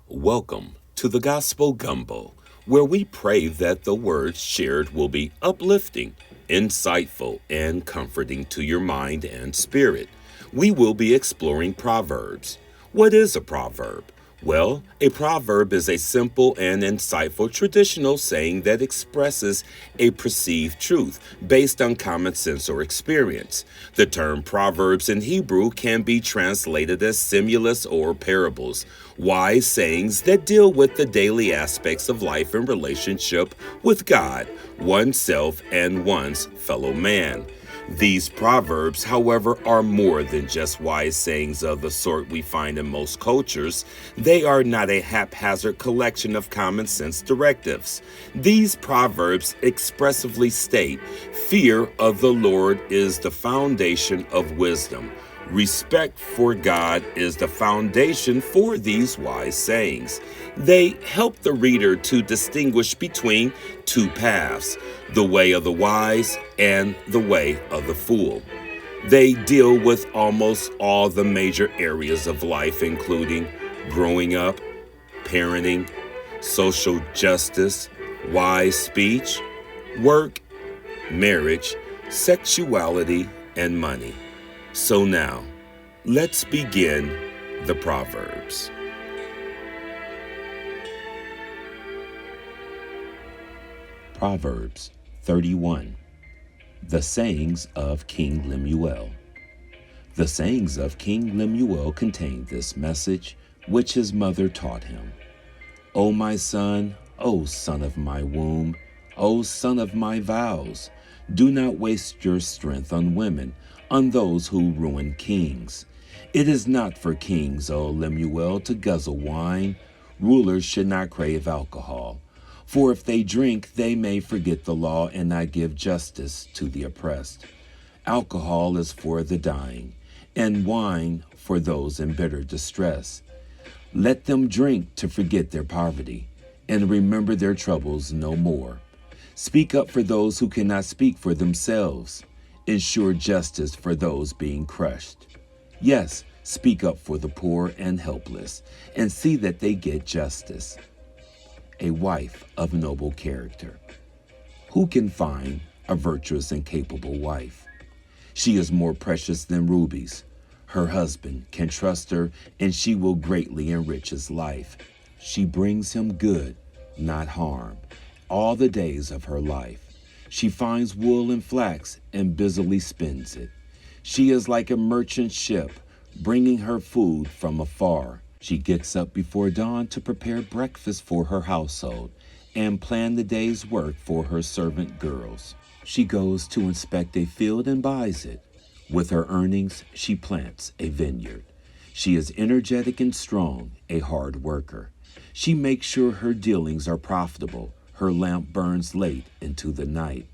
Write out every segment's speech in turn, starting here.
Welcome to the Gospel Gumbo, where we pray that the words shared will be uplifting, insightful, and comforting to your mind and spirit. We will be exploring Proverbs. What is a proverb? Well, a proverb is a simple and insightful traditional saying that expresses a perceived truth based on common sense or experience. The term proverbs in Hebrew can be translated as similes or parables, wise sayings that deal with the daily aspects of life and relationship with God, oneself, and one's fellow man. These proverbs, however, are more than just wise sayings of the sort we find in most cultures. They are not a haphazard collection of common sense directives. These proverbs expressively state, "Fear of the Lord is the foundation of wisdom." Respect for God is the foundation for these wise sayings. They help the reader to distinguish between two paths, the way of the wise and the way of the fool. They deal with almost all the major areas of life, including growing up, parenting, social justice, wise speech, work, marriage, sexuality, and money. So now, let's begin the Proverbs. Proverbs 31. The Sayings of King Lemuel. The sayings of King Lemuel contain this message, which his mother taught him. O my son, O son of my womb, O son of my vows, do not waste your strength on women, on those who ruin kings. It is not for kings, O Lemuel, to guzzle wine. Rulers should not crave alcohol. For if they drink, they may forget the law and not give justice to the oppressed. Alcohol is for the dying, and wine for those in bitter distress. Let them drink to forget their poverty, and remember their troubles no more. Speak up for those who cannot speak for themselves. Ensure justice for those being crushed. Yes, speak up for the poor and helpless, and see that they get justice. A wife of noble character. Who can find a virtuous and capable wife? She is more precious than rubies. Her husband can trust her, and she will greatly enrich his life. She brings him good, not harm, all the days of her life. She finds wool and flax and busily spins it. She is like a merchant ship, bringing her food from afar. She gets up before dawn to prepare breakfast for her household and plan the day's work for her servant girls. She goes to inspect a field and buys it. With her earnings, she plants a vineyard. She is energetic and strong, a hard worker. She makes sure her dealings are profitable. Her lamp burns late into the night.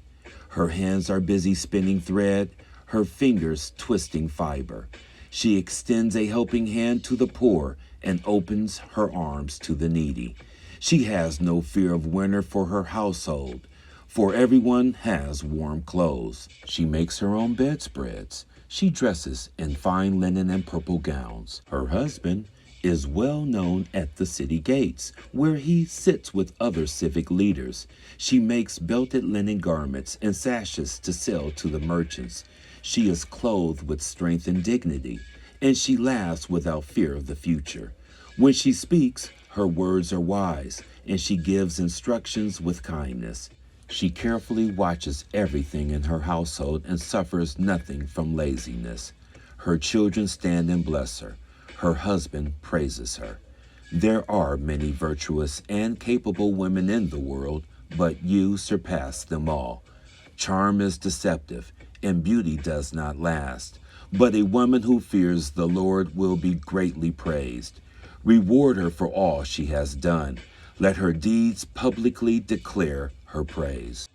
Her hands are busy spinning thread, her fingers twisting fiber. She extends a helping hand to the poor and opens her arms to the needy. She has no fear of winter for her household, for everyone has warm clothes. She makes her own bedspreads. She dresses in fine linen and purple gowns. Her husband is well known at the city gates, where he sits with other civic leaders. She makes belted linen garments and sashes to sell to the merchants. She is clothed with strength and dignity, and she laughs without fear of the future. When she speaks, her words are wise, and she gives instructions with kindness. She carefully watches everything in her household and suffers nothing from laziness. Her children stand and bless her. Her husband praises her. There are many virtuous and capable women in the world, but you surpass them all. Charm is deceptive, and beauty does not last. But a woman who fears the Lord will be greatly praised. Reward her for all she has done. Let her deeds publicly declare her praise.